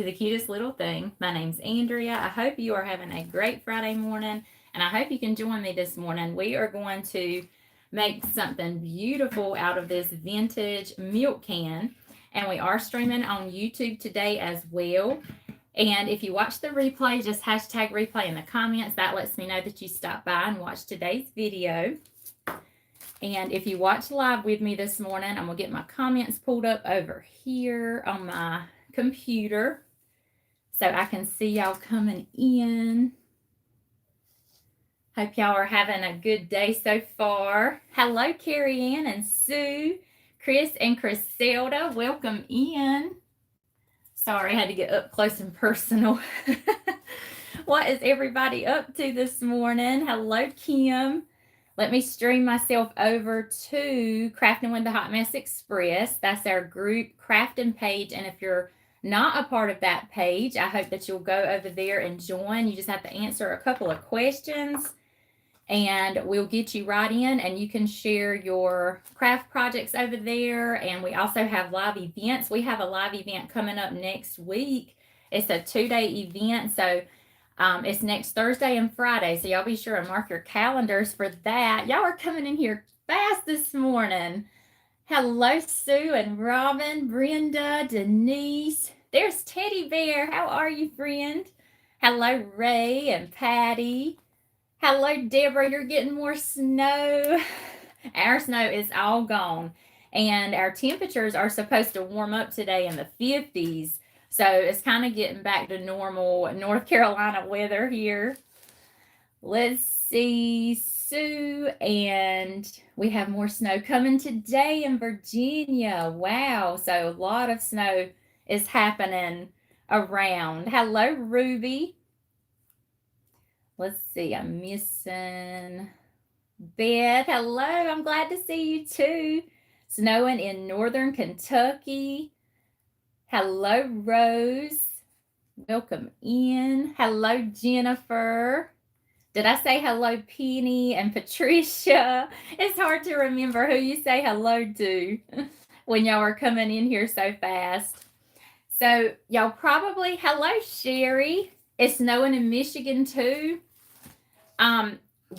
to the Cutest Little Thing. My name's Andrea. I hope you are having a great Friday morning, and I hope you can join me this morning. We are going to make something beautiful out of this vintage milk can, and we are streaming on YouTube today as well. And if you watch the replay, just hashtag replay in the comments. That lets me know that you stopped by and watched today's video. And if you watch live with me this morning, I'm going to get my comments pulled up over here on my computer so I can see y'all coming in. Hope y'all are having a good day so far. Hello, Carrie Ann and Sue, Chris and Chriselda. Welcome in. Sorry, I had to get up close and personal. What is everybody up to this morning? Hello, Kim. Let me stream myself over to Crafting with the Hot Mess Express. That's our group crafting page. And if you're not a part of that page, I hope that you'll go over there and join. You just have to answer a couple of questions and we'll get you right in, and you can share your craft projects over there. And we also have live events. We have a live event coming up next week. It's a 2-day event. So it's next Thursday and Friday, so y'all be sure and mark your calendars for that. Y'all are coming in here fast this morning. Hello, Sue and Robin, Brenda, Denise. There's Teddy Bear. How are you, friend? Hello, Ray and Patty. Hello, Deborah. You're getting more snow. Our snow is all gone, and our temperatures are supposed to warm up today in the 50s. So it's kind of getting back to normal North Carolina weather here. Let's see, Sue, and we have more snow coming today in Virginia. Wow, so a lot of snow is happening around. Hello, Ruby. Let's see, I'm missing Beth. Hello, I'm glad to see you too. Snowing in northern Kentucky. Hello, Rose. Welcome in. Hello, Jennifer. Did I say hello, Penny and Patricia? It's hard to remember who you say hello to when y'all are coming in here so fast. So y'all probably, hello, Sherry. It's snowing in Michigan too.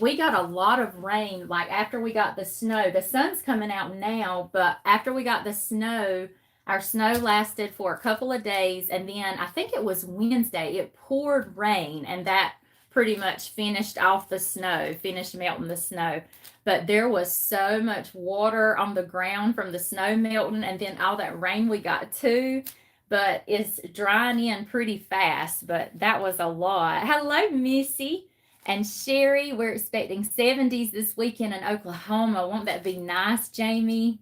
We got a lot of rain, like after we got the snow. The sun's coming out now, but after we got the snow, our snow lasted for a couple of days, and then I think it was Wednesday, it poured rain, and that pretty much finished off the snow, finished melting the snow. But there was so much water on the ground from the snow melting, and then all that rain we got too. But it's drying in pretty fast, but that was a lot. Hello, Missy and Sherry. We're expecting 70s this weekend in Oklahoma. Won't that be nice, Jamie?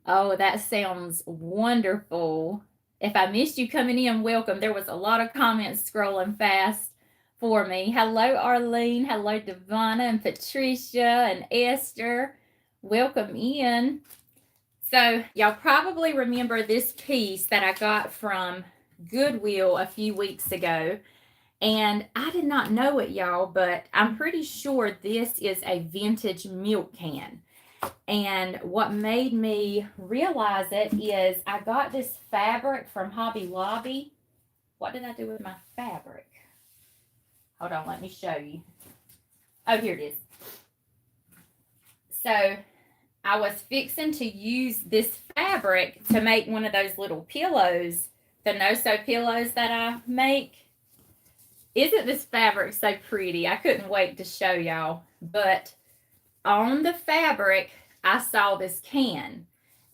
Oh, that sounds wonderful. If I missed you coming in, welcome. There was a lot of comments scrolling fast for me. Hello, Arlene. Hello, Devonna and Patricia and Esther. Welcome in. So y'all probably remember this piece that I got from Goodwill a few weeks ago. And I did not know it, y'all, but I'm pretty sure this is a vintage milk can. And what made me realize it is I got this fabric from Hobby Lobby. What did I do with my fabric? Hold on, let me show you. Oh, here it is. So I was fixing to use this fabric to make one of those little pillows, the no-sew pillows that I make. Isn't this fabric so pretty? I couldn't wait to show y'all. But on the fabric, I saw this can,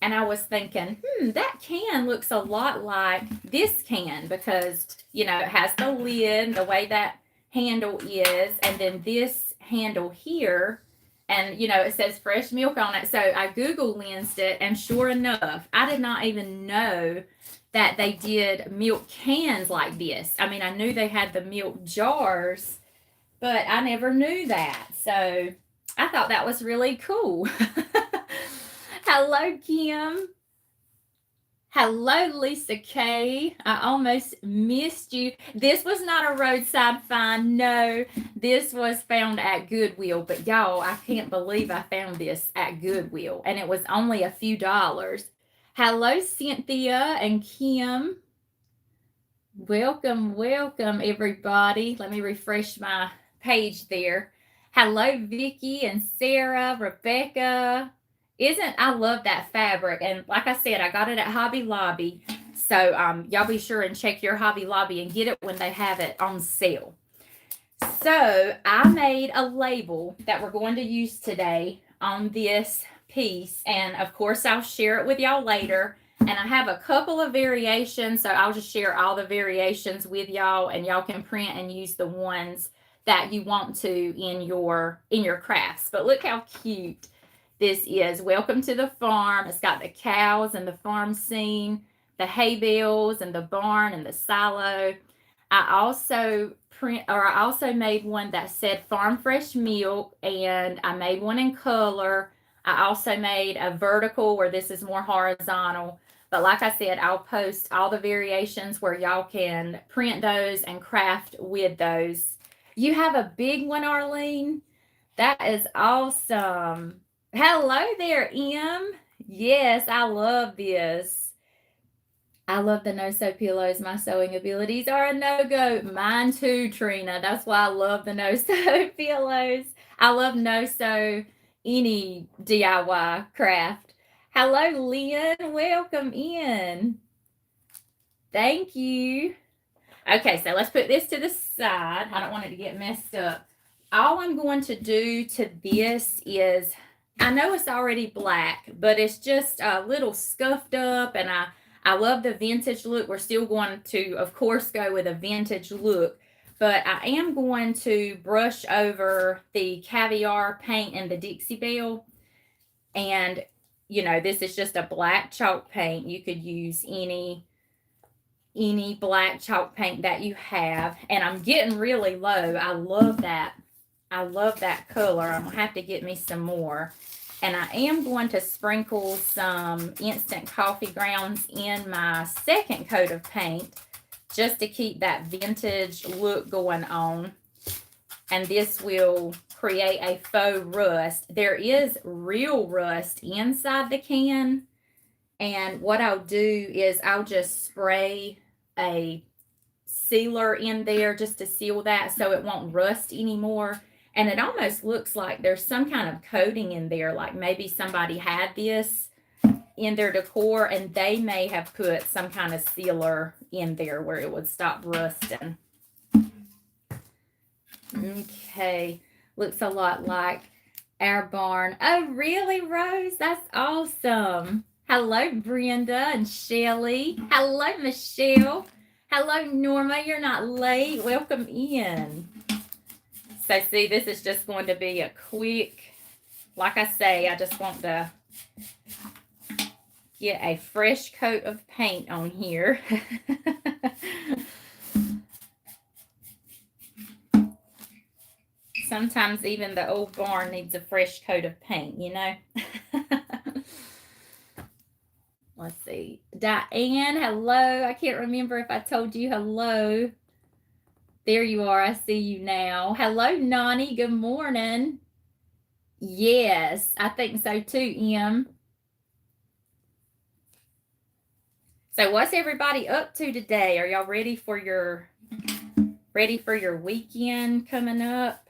and I was thinking, that can looks a lot like this can because, you know, it has the lid, the way that handle is, and then this handle here, and, you know, it says fresh milk on it. So I Google lensed it, and sure enough, I did not even know that they did milk cans like this. I mean, I knew they had the milk jars, but I never knew that. So I thought that was really cool. Hello, Kim. Hello, Lisa K. I almost missed you. This was not a roadside find. No, this was found at Goodwill. But y'all, I can't believe I found this at Goodwill. And it was only a few dollars. Hello, Cynthia and Kim. Welcome, welcome, everybody. Let me refresh my page there. Hello, Vicky and Sarah, Rebecca. I love that fabric. And like I said, I got it at Hobby Lobby. So y'all be sure and check your Hobby Lobby and get it when they have it on sale. So I made a label that we're going to use today on this piece. And of course, I'll share it with y'all later. And I have a couple of variations, so I'll just share all the variations with y'all, and y'all can print and use the ones that you want to in your crafts. But look how cute this is. Welcome to the farm. It's got the cows and the farm scene, the hay bales and the barn and the silo. I also made one that said farm fresh milk, and I made one in color. I also made a vertical where this is more horizontal. But like I said, I'll post all the variations where y'all can print those and craft with those. You have a big one, Arlene? That is awesome. Hello there, Em. Yes, I love this. I love the no-sew pillows. My sewing abilities are a no-go. Mine too, Trina. That's why I love the no-sew pillows. I love no-sew any DIY craft. Hello, Lynn. Welcome in. Thank you. Okay, so let's put this to the side. I don't want it to get messed up. All I'm going to do to this is, I know it's already black, but it's just a little scuffed up, and I love the vintage look. We're still going to, of course, go with a vintage look, but I am going to brush over the caviar paint and the Dixie Belle. And, you know, this is just a black chalk paint. You could use any black chalk paint that you have. And I'm getting really low. I love that. I love that color. I'm going to have to get me some more. And I am going to sprinkle some instant coffee grounds in my second coat of paint just to keep that vintage look going on. And this will create a faux rust. There is real rust inside the can. And what I'll do is I'll just spray a sealer in there just to seal that so it won't rust anymore. And it almost looks like there's some kind of coating in there, like maybe somebody had this in their decor and they may have put some kind of sealer in there where it would stop rusting. Okay, looks a lot like our barn. Oh, really, Rose? That's awesome. Hello, Brenda and Shelly. Hello, Michelle. Hello, Norma. You're not late. Welcome in. So see, this is just going to be a quick, like I say, I just want to get a fresh coat of paint on here. Sometimes even the old barn needs a fresh coat of paint, you know. Let's see. Diane, hello. I can't remember if I told you hello. There you are. I see you now. Hello, Nani. Good morning. Yes, I think so too, Em. So what's everybody up to today? Are y'all ready for your weekend coming up?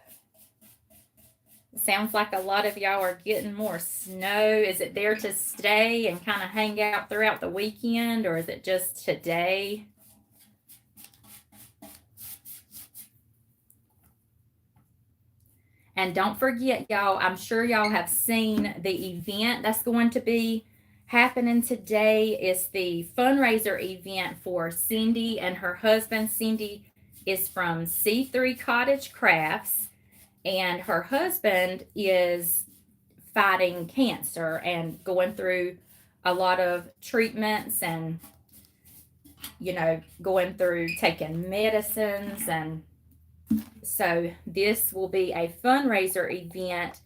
It sounds like a lot of y'all are getting more snow. Is it there to stay and kind of hang out throughout the weekend, or is it just today? And don't forget, y'all, I'm sure y'all have seen the event that's going to be happening today. Is the fundraiser event for Cindy and her husband. Cindy is from C3 Cottage Crafts, and her husband is fighting cancer and going through a lot of treatments and, you know, going through taking medicines. And so this will be a fundraiser event,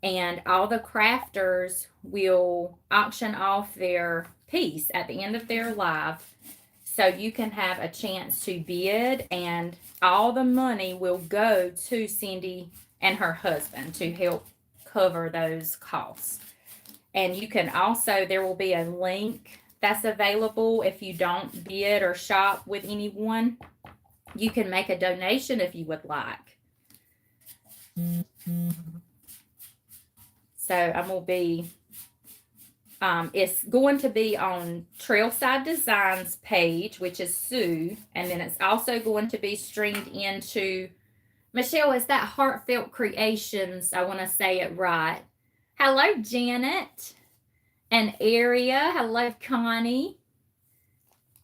and all the crafters will auction off their piece at the end of their life. So you can have a chance to bid, and all the money will go to Cindy and her husband to help cover those costs. And you can also, there will be a link that's available if you don't bid or shop with anyone. You can make a donation if you would like. So I'm going to be, it's going to be on Trailside Designs page, which is Sue. And then it's also going to be streamed into, Michelle, is that Heartfelt Creations? I want to say it right. Hello, Janet and Andrea. Hello, Connie.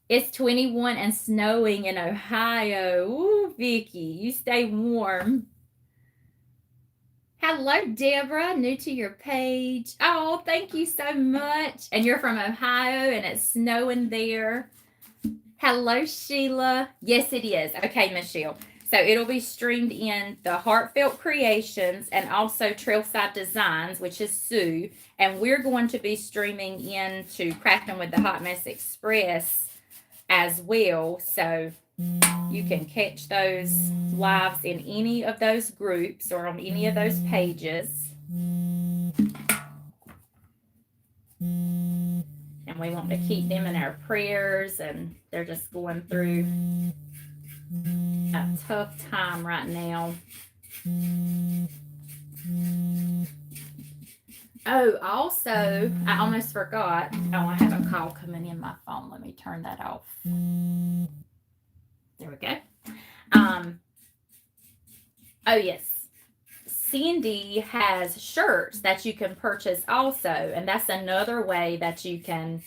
It's 21 and snowing in Ohio. Ooh, Vicky, you stay warm. Hello, Deborah, new to your page. Oh, thank you so much. And you're from Ohio and it's snowing there. Hello, Sheila. Yes, it is. Okay, Michelle. So it'll be streamed in the Heartfelt Creations and also Trailside Designs, which is Sue. And we're going to be streaming into Crafting with the Hot Mess Express as well. So you can catch those lives in any of those groups or on any of those pages. And we want to keep them in our prayers, and they're just going through a tough time right now. Oh, also, I almost forgot. Oh, I have a call coming in my phone. Let me turn that off. There we go. Oh, yes. Cindy has shirts that you can purchase also. And that's another way that you can,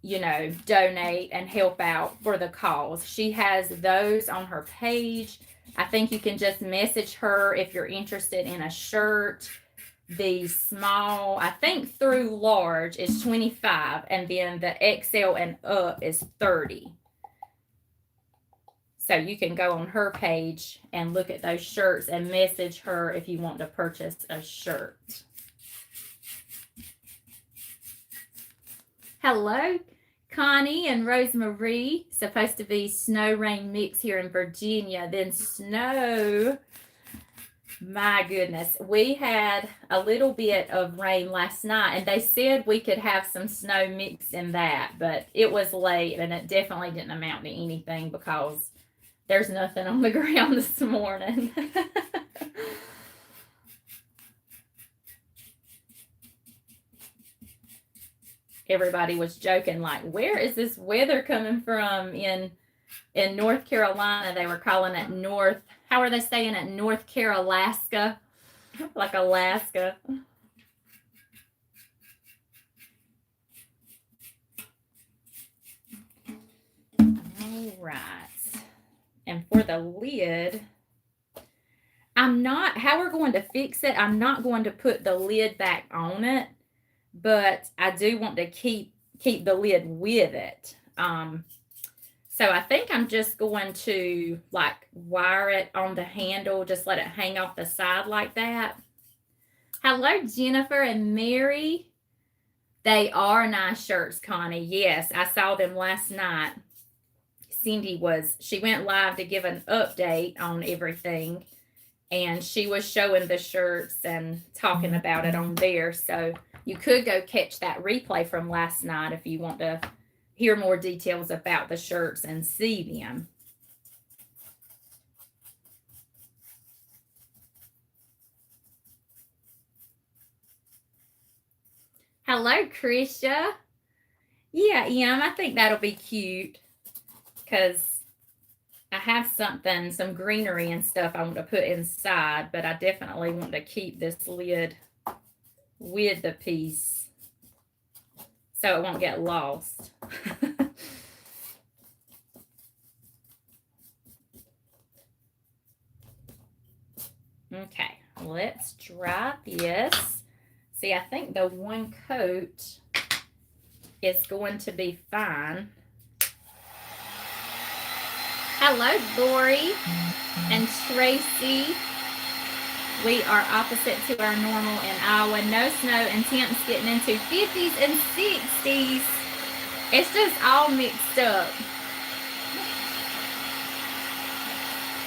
you know, donate and help out for the cause. She has those on her page. I think you can just message her if you're interested in a shirt. The small, I think through large is 25, and then the XL and up is 30. So you can go on her page and look at those shirts and message her if you want to purchase a shirt. Hello, Connie and Rosemarie. Supposed to be snow rain mix here in Virginia. Then snow. My goodness. We had a little bit of rain last night, and they said we could have some snow mix in that, but it was late and it definitely didn't amount to anything because there's nothing on the ground this morning. Everybody was joking, like, where is this weather coming from in North Carolina? They were calling it North, how are they saying it? North Carolaska, like Alaska. All right. And for the lid, how we're going to fix it, I'm not going to put the lid back on it, but I do want to keep the lid with it. So I think I'm just going to like wire it on the handle, just let it hang off the side like that. Hello, Jennifer and Mary. They are nice shirts, Connie. Yes, I saw them last night. Cindy she went live to give an update on everything, and she was showing the shirts and talking about it on there. So you could go catch that replay from last night if you want to hear more details about the shirts and see them. Hello, Krisha. Yeah, I think that'll be cute because I have some greenery and stuff I want to put inside, but I definitely want to keep this lid with the piece so it won't get lost. Okay, let's dry this. See, I think the one coat is going to be fine. Hello, Lori and Tracy. We are opposite to our normal in Iowa. No snow and temps getting into 50s and 60s. It's just all mixed up.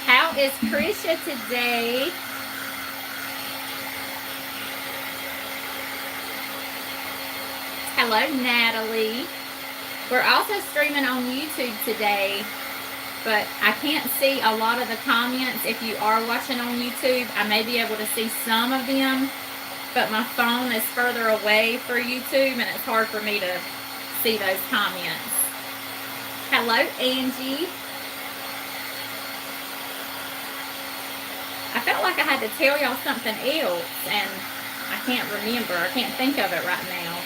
How is Krisha today? Hello, Natalie. We're also streaming on YouTube today, but I can't see a lot of the comments. If you are watching on YouTube, I may be able to see some of them, but my phone is further away for YouTube and it's hard for me to see those comments. Hello, Angie. I felt like I had to tell y'all something else and I can't remember. I can't think of it right now.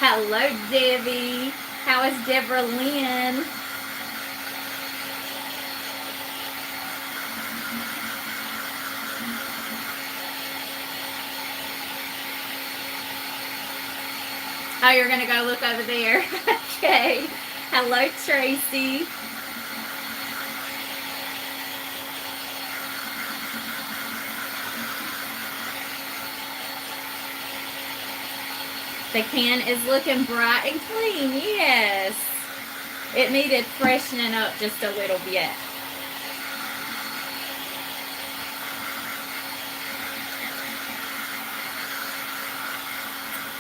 Hello, Debbie. How is Deborah Lynn? Oh, you're going to go look over there. Okay. Hello, Tracy. The can is looking bright and clean. Yes. It needed freshening up just a little bit.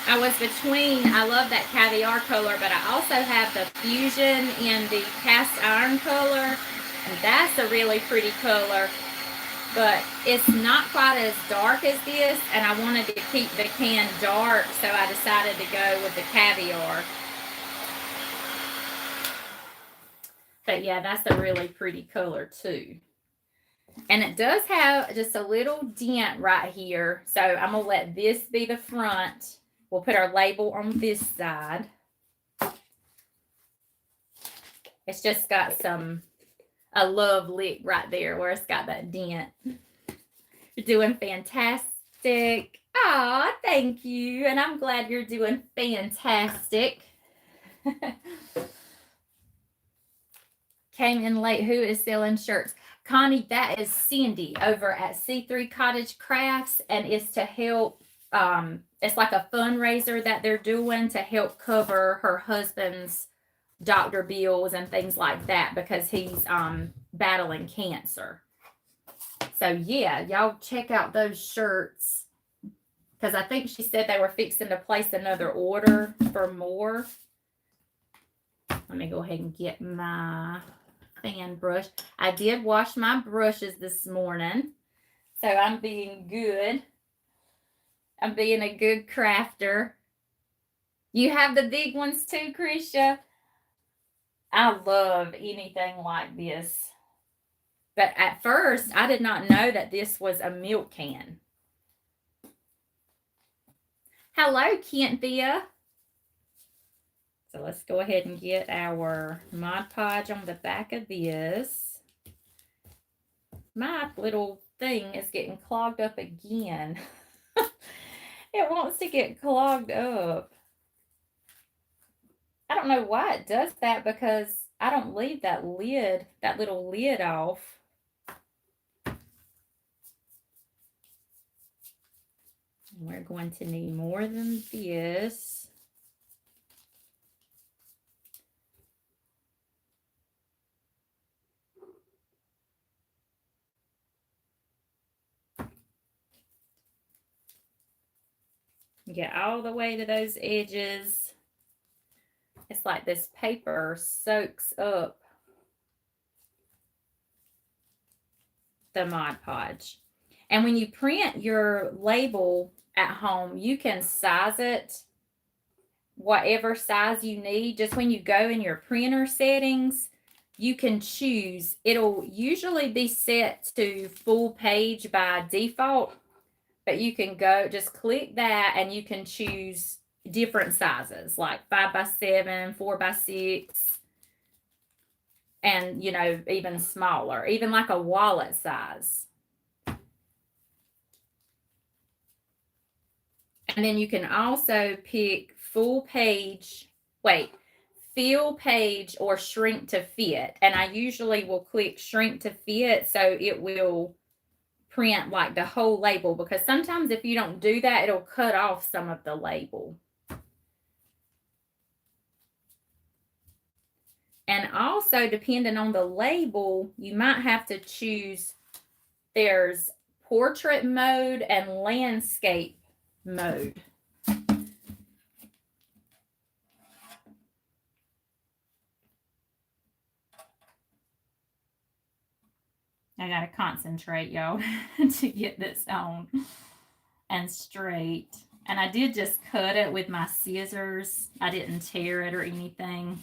I was between, I love that caviar color, but I also have the fusion in the cast iron color, and that's a really pretty color, but it's not quite as dark as this, and I wanted to keep the can dark, so I decided to go with the caviar. But yeah, that's a really pretty color too. And it does have just a little dent right here, so I'm going to let this be the front. We'll put our label on this side. It's just got a love lick right there where it's got that dent. You're doing fantastic. Aw, thank you. And I'm glad you're doing fantastic. Came in late. Who is selling shirts? Connie, that is Cindy over at C3 Cottage Crafts, and it's to help, it's like a fundraiser that they're doing to help cover her husband's doctor bills and things like that because he's battling cancer. So yeah, y'all check out those shirts because I think she said they were fixing to place another order for more. Let me go ahead and get my fan brush. I did wash my brushes this morning, so I'm being good. I'm being a good crafter. You have the big ones too, Krisha? I love anything like this. But at first, I did not know that this was a milk can. Hello, Kenthia. So let's go ahead and get our Mod Podge on the back of this. My little thing is getting clogged up again. It wants to get clogged up. I don't know why it does that because I don't leave that lid, that little lid off. We're going to need more than this. Get all the way to those edges. It's like this paper soaks up the Mod Podge. And when you print your label at home, you can size it whatever size you need. Just when you go in your printer settings, you can choose. It'll usually be set to full page by default, but you can go, just click that and you can choose different sizes like 5x7, 4x6, and you know, even smaller, even like a wallet size. And then you can also pick full page, fill page or shrink to fit. And I usually will click shrink to fit so it will print like the whole label, because sometimes if you don't do that, it'll cut off some of the label. And also, depending on the label, you might have to choose, there's portrait mode and landscape mode. I got to concentrate, y'all, to get this on and straight. And I did just cut it with my scissors. I didn't tear it or anything.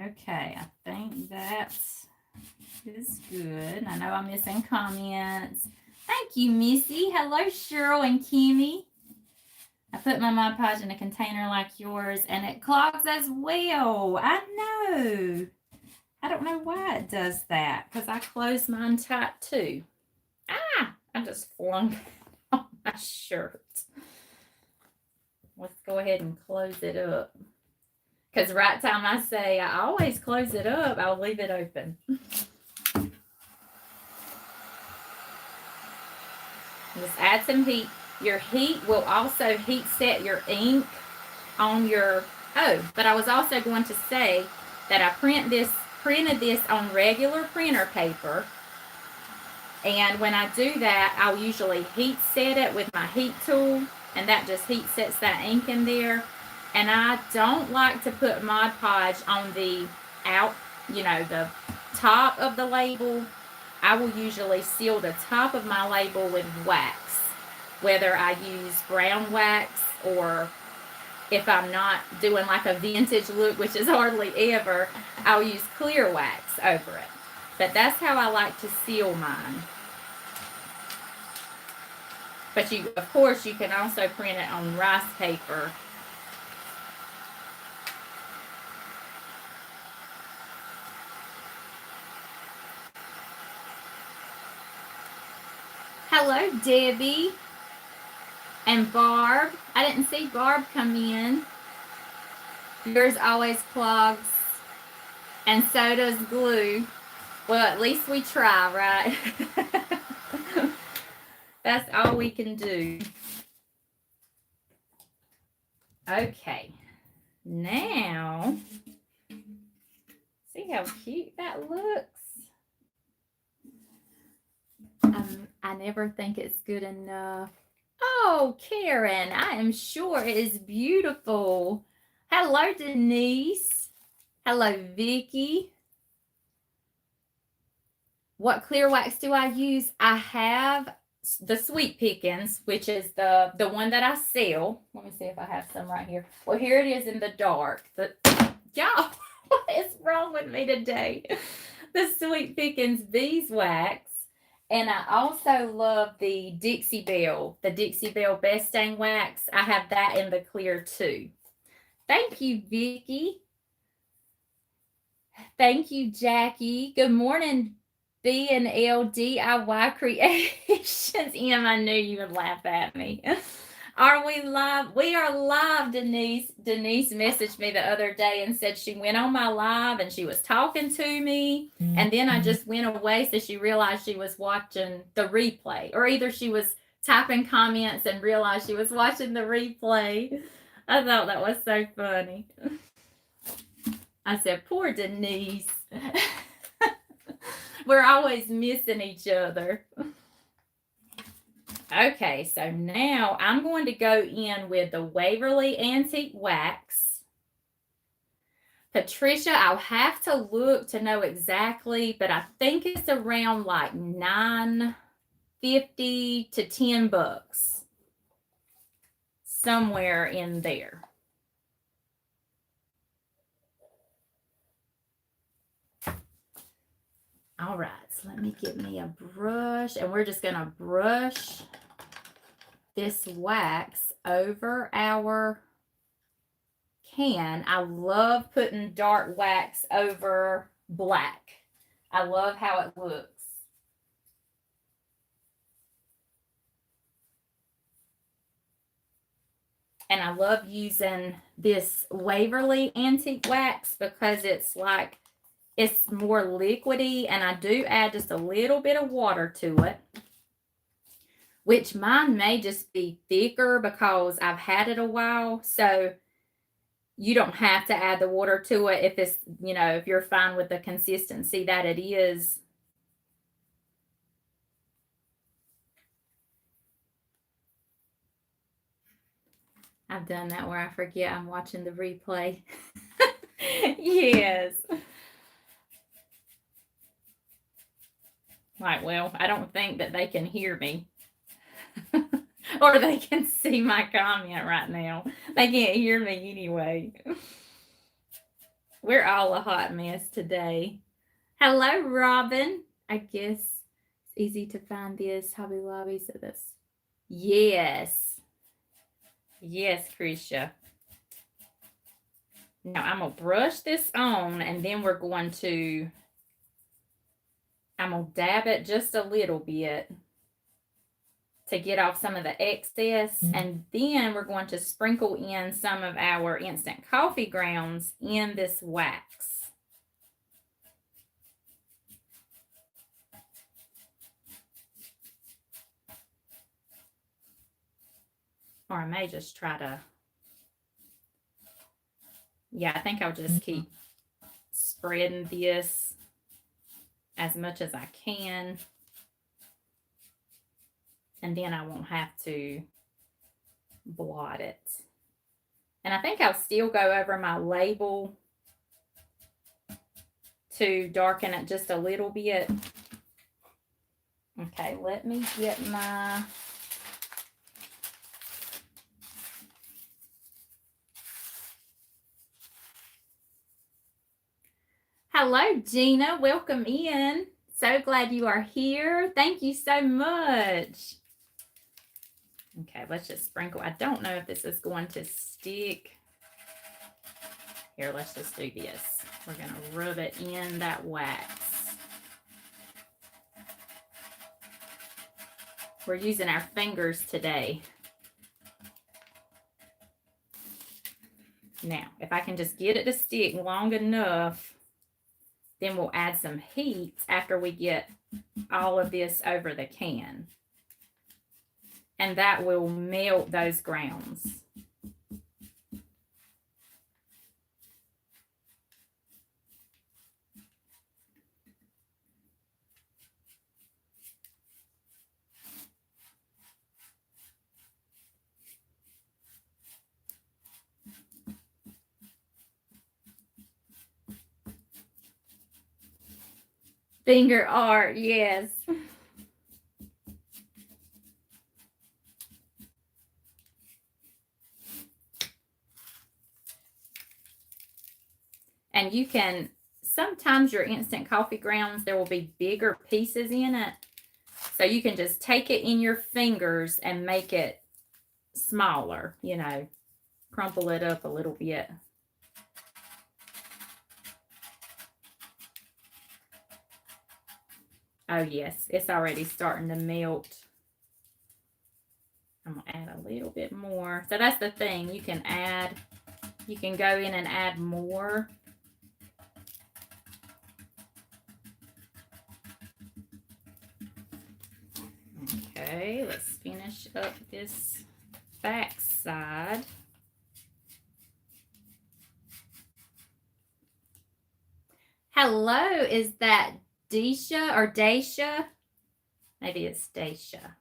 Okay, I think that is good. I know I'm missing comments. Thank you, Missy. Hello, Cheryl and Kimmy. I put my Mod Podge in a container like yours, and it clogs as well. I know. I don't know why it does that, because I close mine tight too. Ah, I just flung on my shirt. Let's go ahead and close it up. Because right time I say I always close it up, I'll leave it open. Just add some heat. Your heat will also heat set your ink on your... Oh, but I was also going to say that I printed this on regular printer paper. And when I do that, I'll usually heat set it with my heat tool. And that just heat sets that ink in there. And I don't like to put Mod Podge on the the top of the label. I will usually seal the top of my label with wax, whether I use brown wax or if I'm not doing like a vintage look, which is hardly ever, I'll use clear wax over it. But that's how I like to seal mine. But of course, you can also print it on rice paper. Hello, Debbie and Barb. I didn't see Barb come in. Yours always clogs, and so does glue. Well, at least we try, right? That's all we can do. Okay. Now, see how cute that looks? I never think it's good enough. Oh, Karen, I am sure it is beautiful. Hello, Denise. Hello, Vicky. What clear wax do I use? I have the Sweet Pickins, which is the one that I sell. Let me see if I have some right here. Well, here it is in the dark. Y'all, what is wrong with me today? The Sweet Pickins beeswax. And I also love the Dixie Belle Best Stain Wax. I have that in the clear too. Thank you, Vicky. Thank you, Jackie. Good morning, B&L DIY Creations. Em, I knew you would laugh at me. Are we live? We are live, Denise. Denise messaged me the other day and said she went on my live and she was talking to me. And then I just went away, so she realized she was watching the replay. Or either she was typing comments and realized she was watching the replay. I thought that was so funny. I said, poor Denise. We're always missing each other. Okay, so now I'm going to go in with the Waverly Antique Wax. Patricia, I'll have to look to know exactly, but I think it's around like $9.50 to $10. Somewhere in there. All right, so let me get me a brush, and we're just going to brush this wax over our can. I love putting dark wax over black. I love how it looks. And I love using this Waverly Antique Wax because it's like, it's more liquidy, and I do add just a little bit of water to it, which mine may just be thicker because I've had it a while. So you don't have to add the water to it if it's, you know, if you're fine with the consistency that it is. I've done that where I forget I'm watching the replay. Yes. Like, well, I don't think that they can hear me. Or they can see my comment right now. They can't hear me anyway. We're all a hot mess today. Hello, Robin. I guess it's easy to find this Hobby Lobby. So that's yes. Yes, Krisha. Now I'm gonna brush this on and then we're going to I'm gonna dab it just a little bit to get off some of the excess, and then we're going to sprinkle in some of our instant coffee grounds in this wax. Or I may just try to, yeah, I think I'll just keep spreading this as much as I can. And then I won't have to blot it. And I think I'll still go over my label to darken it just a little bit. Okay, let me get my... Hello, Gina. Welcome in. So glad you are here. Thank you so much. Okay, let's just sprinkle. I don't know if this is going to stick. Here, let's just do this. We're going to rub it in that wax. We're using our fingers today. Now, if I can just get it to stick long enough, then we'll add some heat after we get all of this over the can. And that will melt those grounds. Finger art, yes. And you can, sometimes your instant coffee grounds, there will be bigger pieces in it. So you can just take it in your fingers and make it smaller, you know, crumple it up a little bit. Oh, yes, it's already starting to melt. I'm going to add a little bit more. So that's the thing. You can add, you can go in and add more. Okay, let's finish up this back side. Hello, is that Desha or Daisha? Maybe it's Daisha.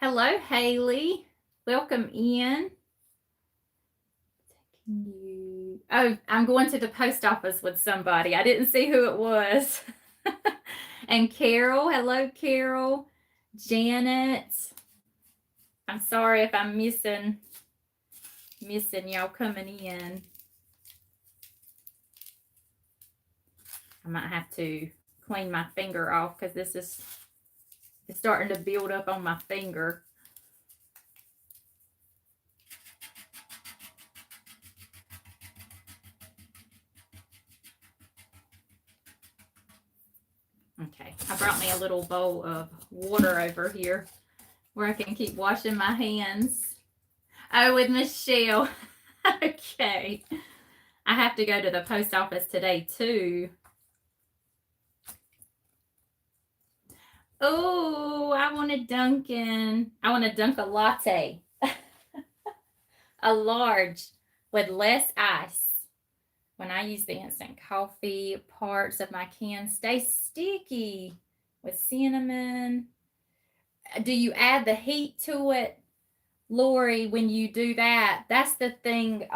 Hello, Haley. Welcome in. Oh, I'm going to the post office with somebody. I didn't see who it was. And Carol. Hello, Carol. Janet. I'm sorry if I'm missing y'all coming in. I might have to clean my finger off because this is it's starting to build up on my finger. Okay, I brought me a little bowl of water over here where I can keep washing my hands. Oh, with Michelle. Okay. I have to go to the post office today too. Oh, I want a Dunkin'. I want a Dunkin' latte. A large with less ice. When I use the instant coffee, parts of my can stay sticky with cinnamon. Do you add the heat to it, Lori? When you do that, that's the thing.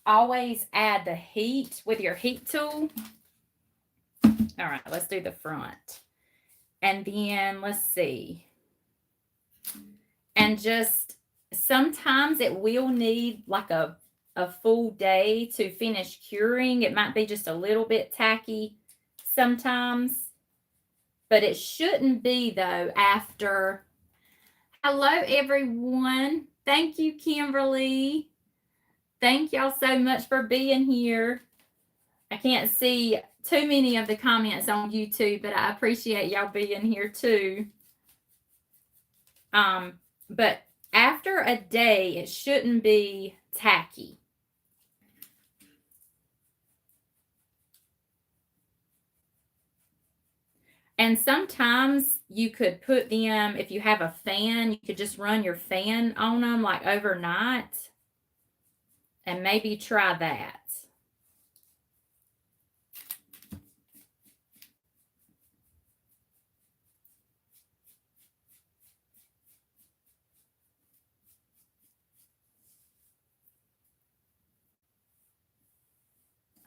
Always add the heat with your heat tool. All right, let's do the front. And then let's see. And just sometimes it will need like a full day to finish curing. It might be just a little bit tacky sometimes, but it shouldn't be though after. Hello, everyone. Thank you, Kimberly. Thank y'all so much for being here. I can't see too many of the comments on YouTube, but I appreciate y'all being here too. But after a day, it shouldn't be tacky. And sometimes you could put them, if you have a fan, you could just run your fan on them like overnight and maybe try that.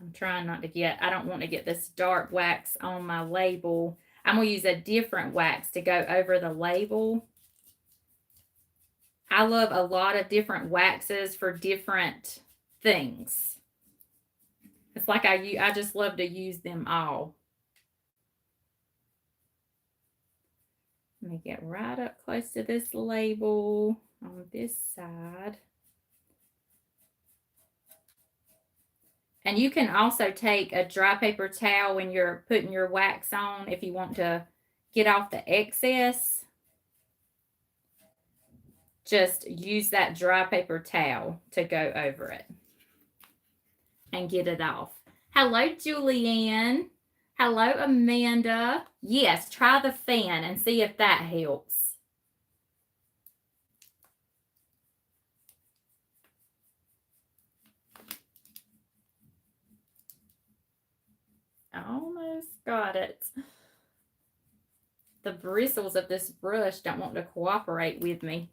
I'm trying not to get, I don't want to get this dark wax on my label. I'm going to use a different wax to go over the label. I love a lot of different waxes for different things. It's like I just love to use them all. Let me get right up close to this label on this side. And you can also take a dry paper towel when you're putting your wax on if you want to get off the excess. Just use that dry paper towel to go over it and get it off. Hello, Julianne. Hello, Amanda. Yes, try the fan and see if that helps. I almost got it. The bristles of this brush don't want to cooperate with me.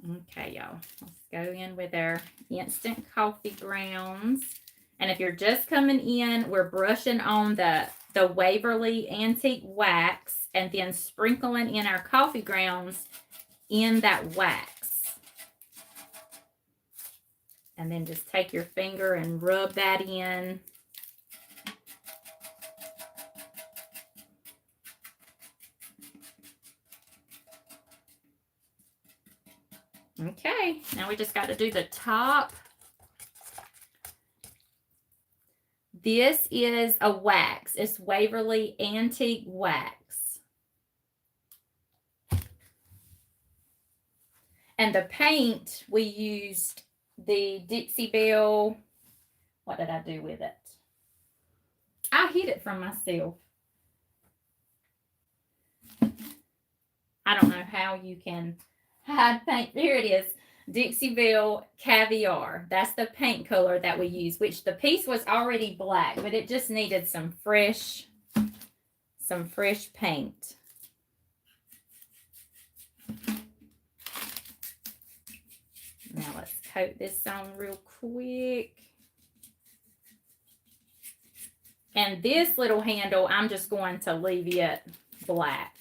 Okay, y'all. Let's go in with our instant coffee grounds. And if you're just coming in, we're brushing on the Waverly Antique Wax and then sprinkling in our coffee grounds in that wax. And then just take your finger and rub that in. Okay, now we just got to do the top. This is a wax. It's Waverly Antique Wax. And the paint, we used the Dixie Belle. What did I do with it? I hid it from myself. I don't know how you can hide paint. Here it is. Dixie Belle Caviar. That's the paint color that we use, which the piece was already black, but it just needed some fresh paint. Now let's coat this on real quick. And this little handle, I'm just going to leave it black.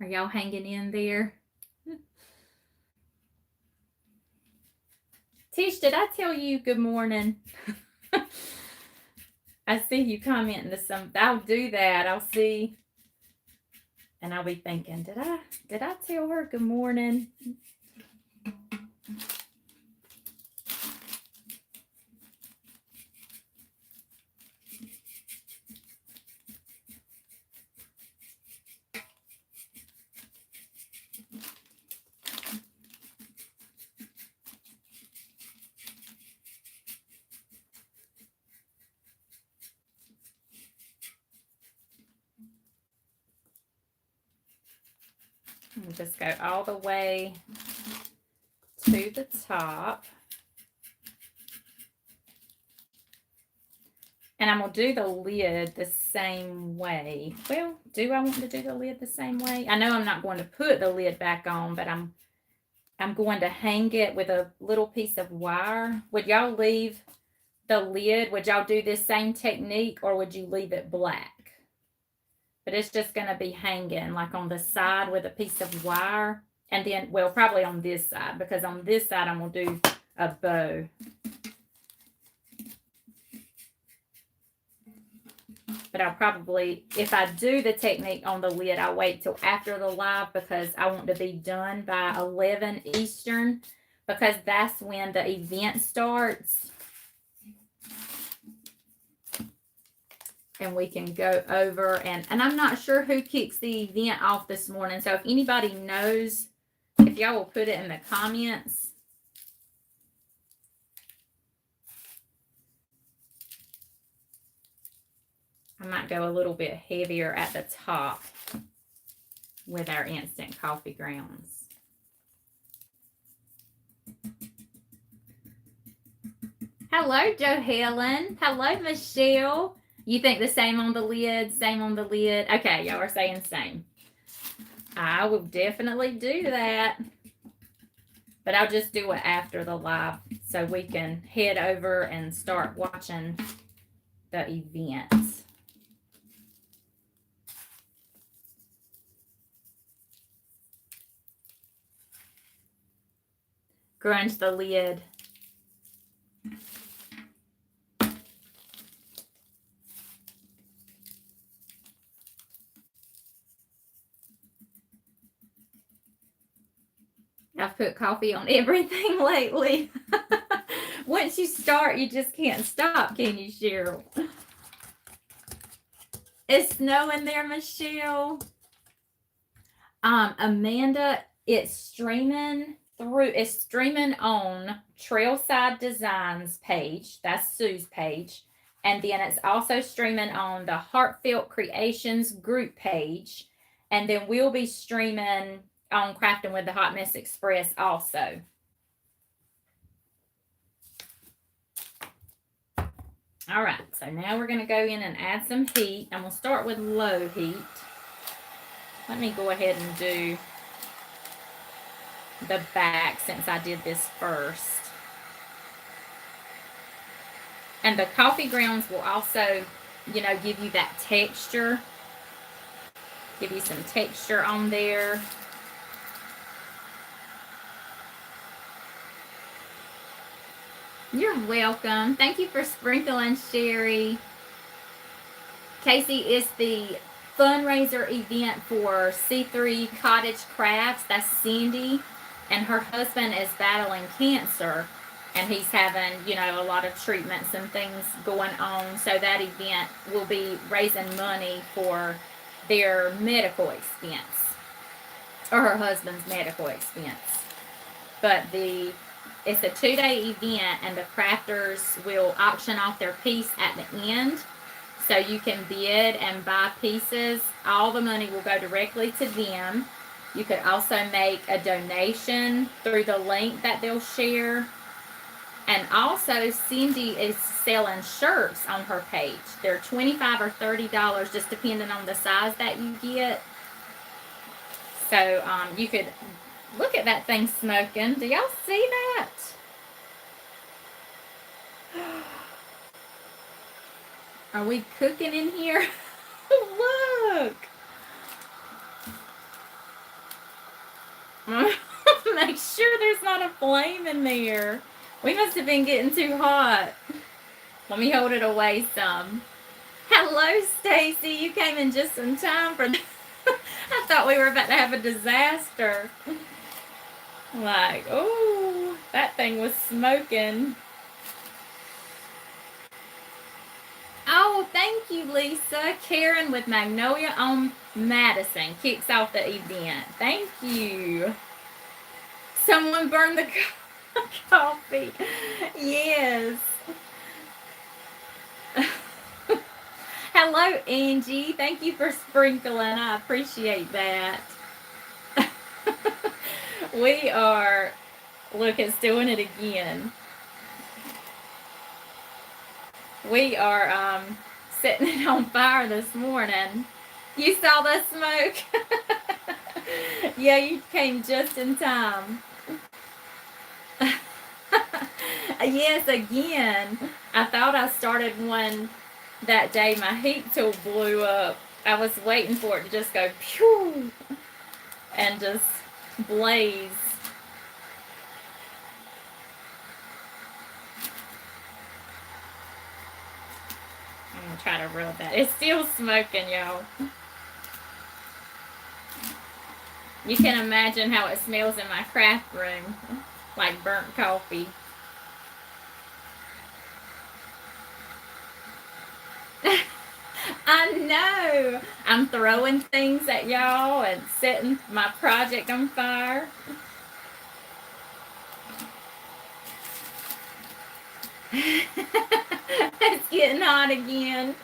Are y'all hanging in there? Tish, did I tell you good morning? I see you commenting to some. I'll do that. I'll see. And I'll be thinking, did I tell her good morning? And just go all the way to the top. And I'm going to do the lid the same way. Well, do I want to do the lid the same way? I know I'm not going to put the lid back on, but I'm going to hang it with a little piece of wire. Would y'all leave the lid? Would y'all do this same technique, or would you leave it black? But it's just going to be hanging like on the side with a piece of wire. And then, well, probably on this side, because on this side I'm going to do a bow. But I'll probably, if I do the technique on the lid, I'll wait till after the live, because I want to be done by 11 Eastern, because that's when the event starts. And we can go over, and I'm not sure who kicks the event off this morning. So if anybody knows, if y'all will put it in the comments. I might go a little bit heavier at the top with our instant coffee grounds. Hello, Joe Helen. Hello, Michelle. You think the same on the lid? Same on the lid? Okay, y'all are saying same. I will definitely do that. But I'll just do it after the live so we can head over and start watching the event. Grunge the lid. I've put coffee on everything lately. Once you start, you just can't stop, can you, Cheryl? It's snowing there, Michelle. Amanda, it's streaming on Trailside Designs page. That's Sue's page. And then it's also streaming on the Heartfelt Creations group page. And then we'll be streaming on Crafting with the Hot Mess Express also. All right, so now we're going to go in and add some heat. I'm going to start with low heat. Let me go ahead and do the back since I did this first. And the coffee grounds will also, you know, give you that texture. Give you some texture on there. You're welcome. Thank you for sprinkling, Sherry. Casey, is the fundraiser event for C3 Cottage Crafts. That's Cindy, and her husband is battling cancer, and he's having, you know, a lot of treatments and things going on. So that event will be raising money for their medical expense, or her husband's medical expense. But it's a 2-day event, and the crafters will auction off their piece at the end. So you can bid and buy pieces. All the money will go directly to them. You could also make a donation through the link that they'll share. And also, Cindy is selling shirts on her page. They're $25 or $30, just depending on the size that you get. So you could look at that thing smoking. Do y'all see that? Are we cooking in here? Look. Make sure there's not a flame in there. We must have been getting too hot. Let me hold it away some. Hello, Stacy. You came in just in time for that. I thought we were about to have a disaster. Like, oh, that thing was smoking. Oh, thank you, Lisa. Karen with Magnolia on Madison kicks off the event. Thank you. Someone burned the coffee. Yes. Hello, Angie. Thank you for sprinkling. I appreciate that. We are, look, it's doing it again. We are setting it on fire this morning. You saw the smoke? Yeah, you came just in time. Yes, again. I thought I started one that day. My heat tool blew up. I was waiting for it to just go pew and just blaze. I'm gonna try to rub that. It's still smoking, y'all. You can imagine how it smells in my craft room, like burnt coffee. I know. I'm throwing things at y'all and setting my project on fire. It's getting hot again.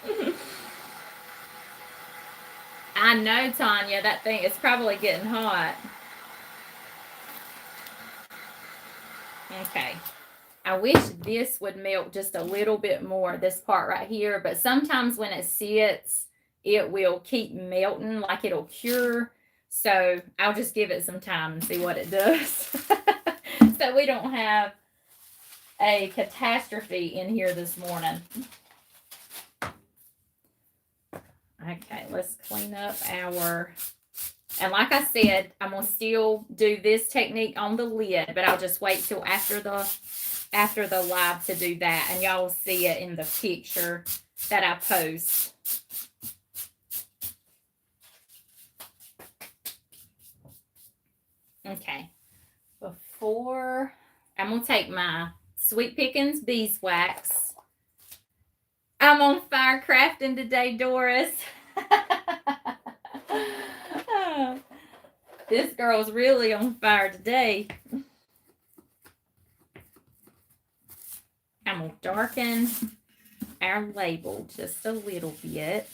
I know, Tanya, that thing is probably getting hot. Okay. I wish this would melt just a little bit more, this part right here, but sometimes when it sits, it will keep melting, like it'll cure. So I'll just give it some time and see what it does. So we don't have a catastrophe in here this morning. Okay, let's clean up our, and like I said, I'm going to still do this technique on the lid, but I'll just wait till after the live to do that, and y'all will see it in the picture that I post. Okay, before, I'm going to take my Sweet Pickins beeswax. I'm on fire crafting today, Doris. This girl's really on fire today. I'm going to darken our label just a little bit.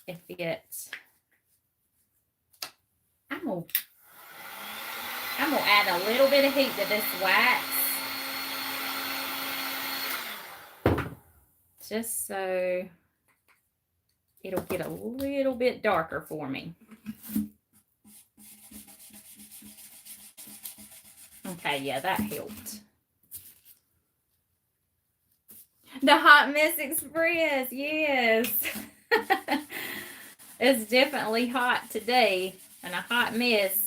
If it, I'm going to add a little bit of heat to this wax. Just so it'll get a little bit darker for me. Okay, yeah, that helped. The Hot Mess Express, yes. It's definitely hot today and a hot mess.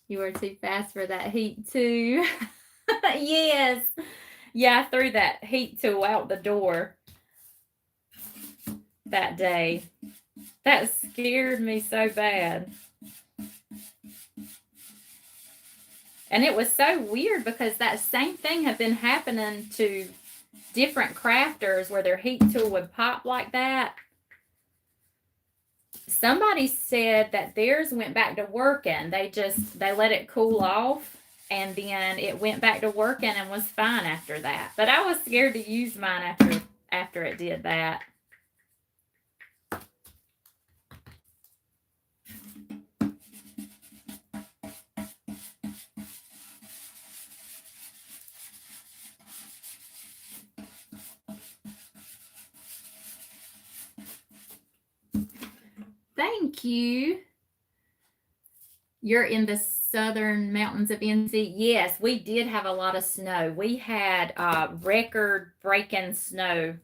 You were too fast for that heat too. Yes. Yeah, I threw that heat tool out the door that day. That scared me so bad. And it was so weird because that same thing had been happening to different crafters where their heat tool would pop like that. Somebody said that theirs went back to working. They let it cool off, and then it went back to working and was fine after that. But I was scared to use mine after it did that. Thank you. You're in the southern mountains of NC. Yes, we did have a lot of snow. We had record-breaking snow.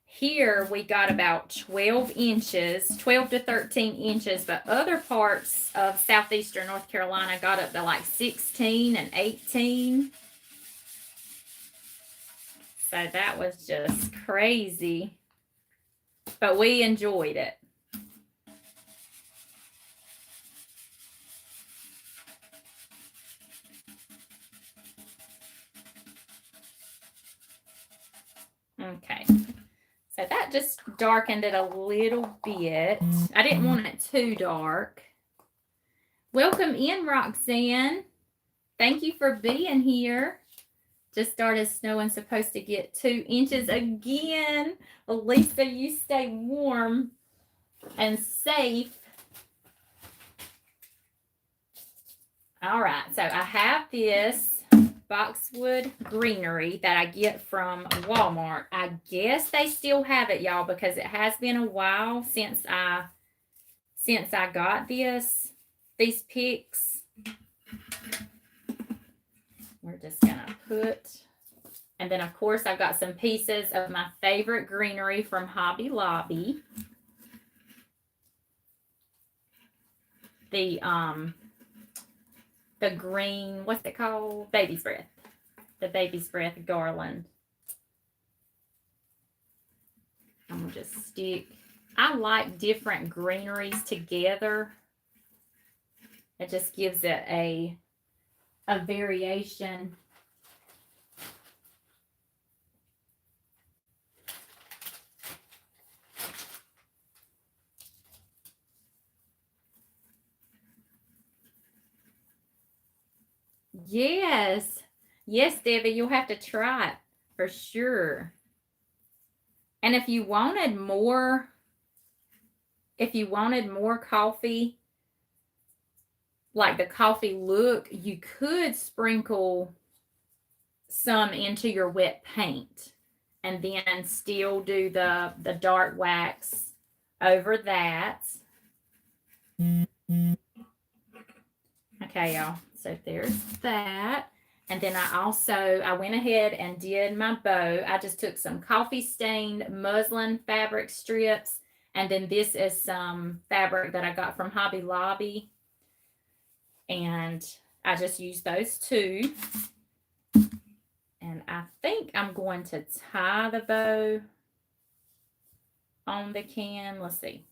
Here we got about 12 inches, 12 to 13 inches, but other parts of southeastern North Carolina got up to like 16 and 18. So that was just crazy. But we enjoyed it. Okay, so that just darkened it a little bit. I didn't want it too dark. Welcome in, Roxanne. Thank you for being here. Just started snowing, supposed to get 2 inches again. Well, Lisa, you stay warm and safe. All right, so I have this boxwood greenery that I get from Walmart. I guess they still have it, y'all, because it has been a while since I got these picks. We're just gonna put, and then of course I've got some pieces of my favorite greenery from Hobby Lobby. The green, what's it called? Baby's Breath. The Baby's Breath garland. I'm gonna just stick. I like different greeneries together. It just gives it a variation. Yes. Yes, Debbie, you'll have to try it for sure. And if you wanted more coffee, like the coffee look, you could sprinkle some into your wet paint and then still do the dark wax over that. Okay, y'all. So there's that. And then I went ahead and did my bow. I just took some coffee stained muslin fabric strips. And then this is some fabric that I got from Hobby Lobby. And I just used those two. And I think I'm going to tie the bow on the can. Let's see.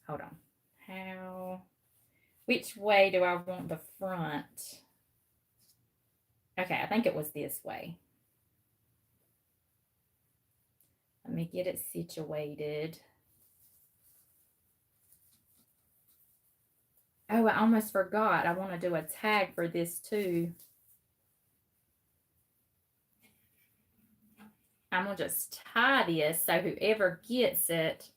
Hold on. Which way do I want the front? Okay, I think it was this way. Let me get it situated. Oh, I almost forgot. I want to do a tag for this too. I'm going to just tie this so whoever gets it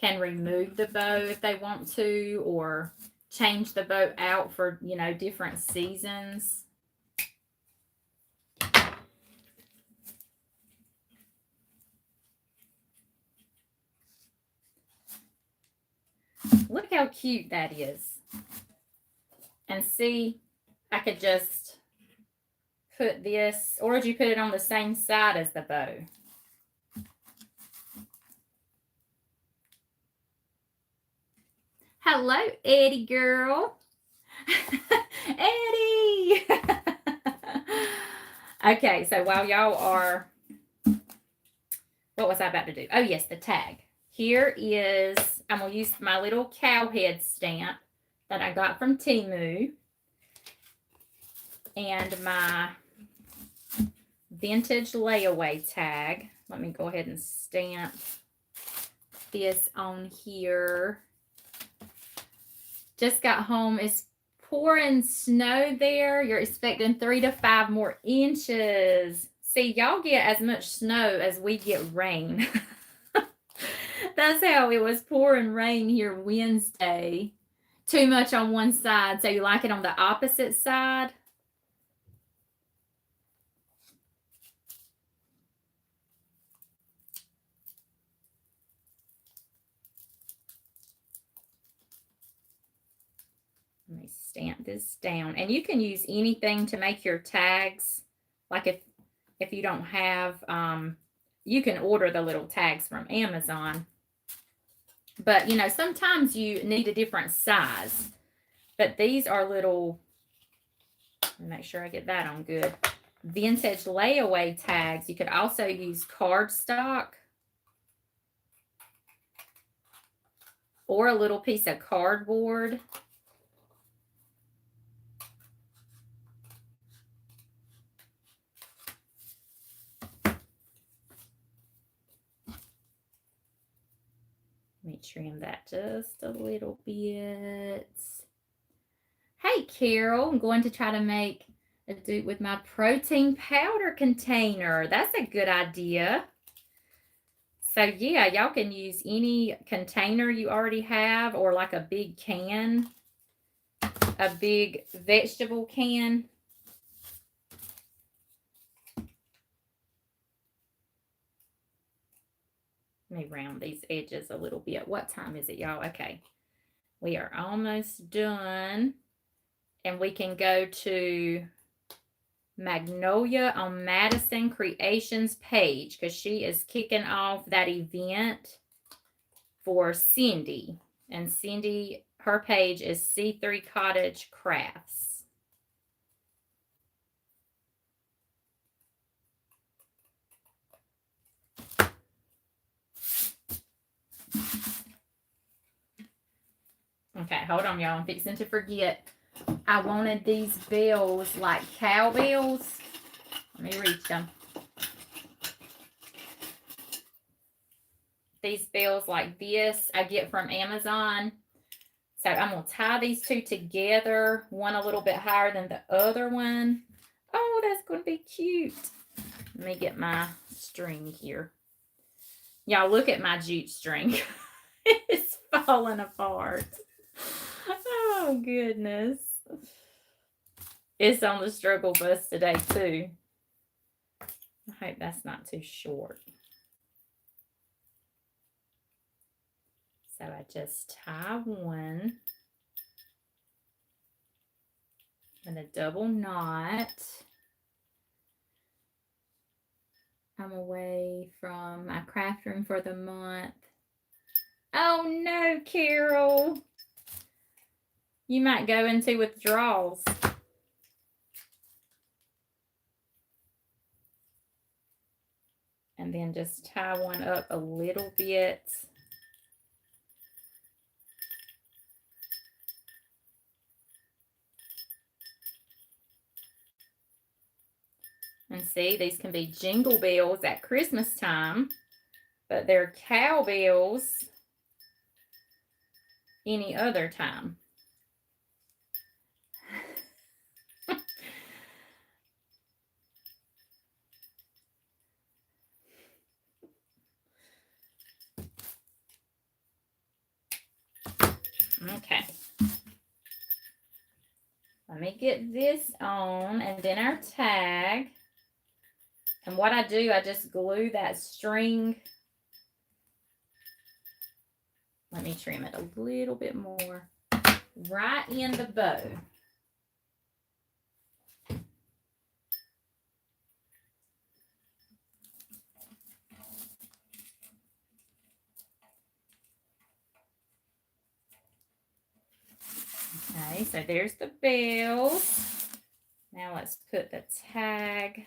can remove the bow if they want to, or change the bow out for, different seasons. Look how cute that is. And see, I could just put this, or would you put it on the same side as the bow? Hello, Eddie girl. Eddie. Okay, so while y'all are, what was I about to do? Oh yes, the tag. Here is, I'm going to use my little cow head stamp that I got from Temu. And my vintage layaway tag. Let me go ahead and stamp this on here. Just got home. It's pouring snow there. You're expecting 3 to 5 more inches. See, y'all get as much snow as we get rain. That's how it was pouring rain here Wednesday. Too much on one side. So you like it on the opposite side? Let me stamp this down. And you can use anything to make your tags. Like if you don't have, you can order the little tags from Amazon. But, sometimes you need a different size. But these are little, make sure I get that on good, vintage layaway tags. You could also use cardstock or a little piece of cardboard. Let me trim that just a little bit. Hey, Carol, I'm going to try to make I do it with my protein powder container. That's a good idea. So yeah, y'all can use any container you already have, or like a big can, a big vegetable can. Let me round these edges a little bit. What time is it, y'all? Okay. We are almost done. And we can go to Magnolia on Madison Creations page because she is kicking off that event for Cindy. And Cindy, her page is C3 Cottage Crafts. Okay, hold on, y'all. I'm fixing to forget. I wanted these bells like cowbells. Let me reach them. These bells like this I get from Amazon. So I'm going to tie these two together, one a little bit higher than the other one. Oh, that's going to be cute. Let me get my string here. Y'all, look at my jute string. It's falling apart. Oh, goodness. It's on the struggle bus today, too. I hope that's not too short. So I just tie one and a double knot. I'm away from my craft room for the month. Oh no, Carol. You might go into withdrawals. And then just tie one up a little bit. And see, these can be jingle bells at Christmas time, but they're cowbells any other time. Okay. Let me get this on, and then our tag. And what I do, I just glue that string. Let me trim it a little bit more. Right in the bow. Okay, so there's the bells. Now let's put the tag.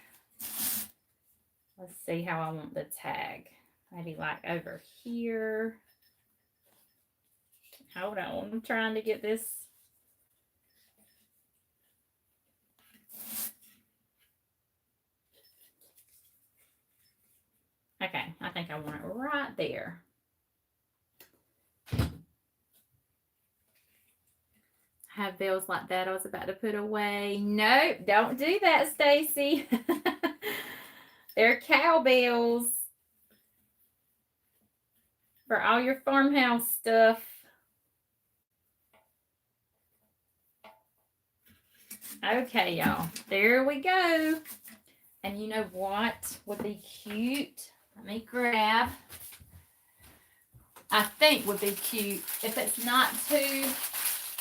Let's see how I want the tag. Maybe like over here. Hold on, I'm trying to get this. Okay, I think I want it right there. Have bells like that I was about to put away. Nope, don't do that, Stacy. They're cowbells for all your farmhouse stuff. Okay, y'all, there we go. And you know what would be cute? Let me grab. I think would be cute if it's not too,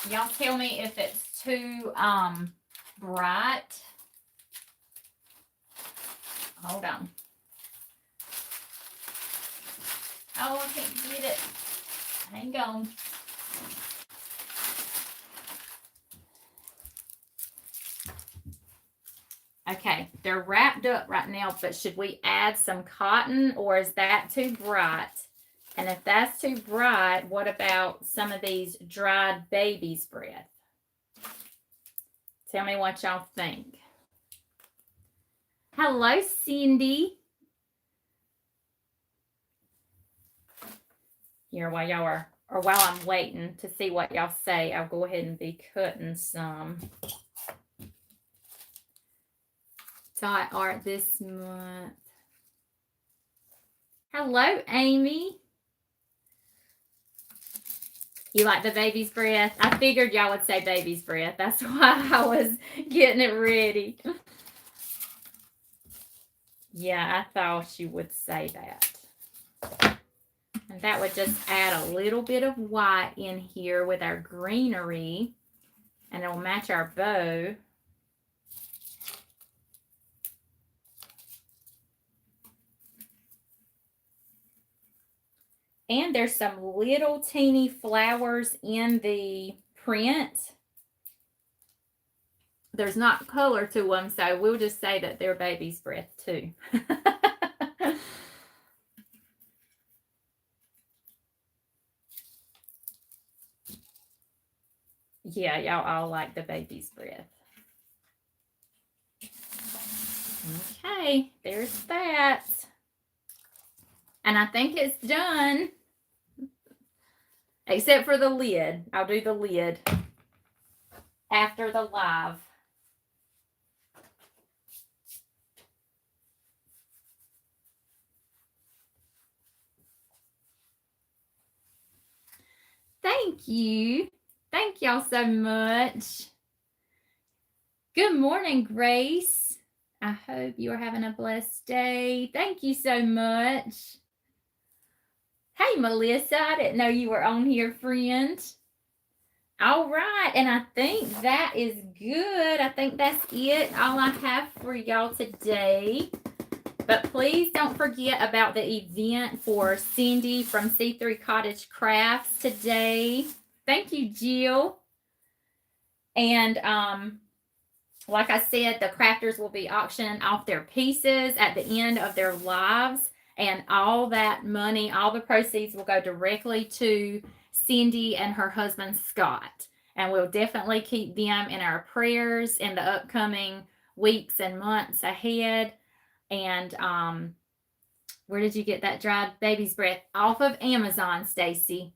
y'all tell me if it's too bright. Hold on. Oh, I can't get it. Hang on. Okay, they're wrapped up right now, but should we add some cotton, or is that too bright? And if that's too bright, what about some of these dried baby's breath? Tell me what y'all think. Hello, Cindy. Here, while y'all are, or while I'm waiting to see what y'all say, I'll go ahead and be cutting some. dot art this month. Hello, Amy. You like the baby's breath? I figured y'all would say baby's breath. That's why I was getting it ready. Yeah, I thought you would say that. And that would just add a little bit of white in here with our greenery. And it'll match our bow. And there's some little teeny flowers in the print. There's not color to them, so we'll just say that they're baby's breath too. Yeah, y'all all like the baby's breath. Okay, there's that. And I think it's done. Except for the lid. I'll do the lid after the live. Thank you. Thank y'all so much. Good morning, Grace. I hope you are having a blessed day. Thank you so much. Hey, Melissa, I didn't know you were on here, friend. All right, and I think that is good. I think that's it, all I have for y'all today. But please don't forget about the event for Cindy from C3 Cottage Crafts today. Thank you, Jill. And like I said, the crafters will be auctioning off their pieces at the end of their lives. And all that money, all the proceeds will go directly to Cindy and her husband, Scott. And we'll definitely keep them in our prayers in the upcoming weeks and months ahead. And where did you get that dried baby's breath? Off of Amazon, Stacy.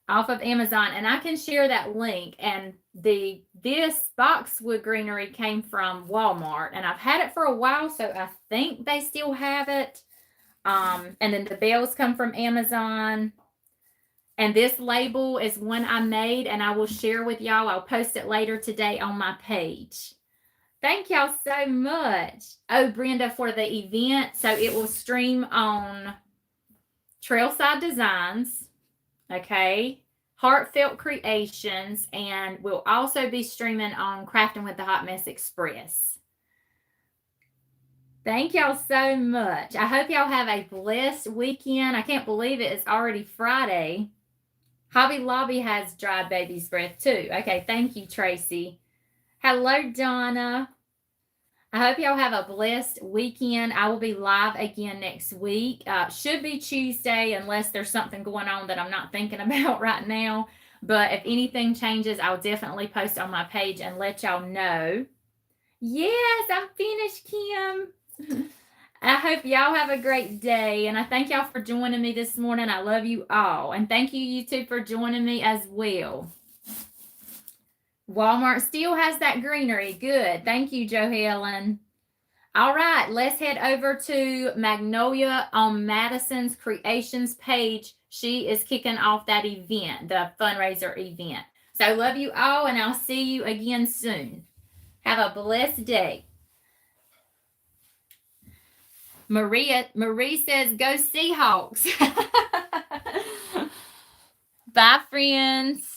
Off of Amazon. And I can share that link. And this boxwood greenery came from Walmart. And I've had it for a while, so I think they still have it. And then the bells come from Amazon. And this label is one I made, and I will share with y'all. I'll post it later today on my page. Thank y'all so much. Oh, Brenda, for the event. So it will stream on Trailside Designs, okay, Heartfelt Creations, and we'll also be streaming on Crafting with the Hot Mess Express. Thank y'all so much. I hope y'all have a blessed weekend. I can't believe it. It's already Friday. Hobby Lobby has dried baby's breath too. Okay, thank you, Tracy. Hello, Donna. I hope y'all have a blessed weekend. I will be live again next week. Should be Tuesday unless there's something going on that I'm not thinking about right now. But if anything changes, I'll definitely post on my page and let y'all know. Yes, I'm finished, Kim. I hope y'all have a great day, and I thank y'all for joining me this morning. I love you all, and thank you, YouTube, for joining me as well. Walmart still has that greenery. Good. Thank you, Joe Helen. All right, let's head over to Magnolia on Madison's Creations page. She is kicking off that event, the fundraiser event. So love you all, and I'll see you again soon. Have a blessed day. Marie says, go Seahawks. Bye, friends.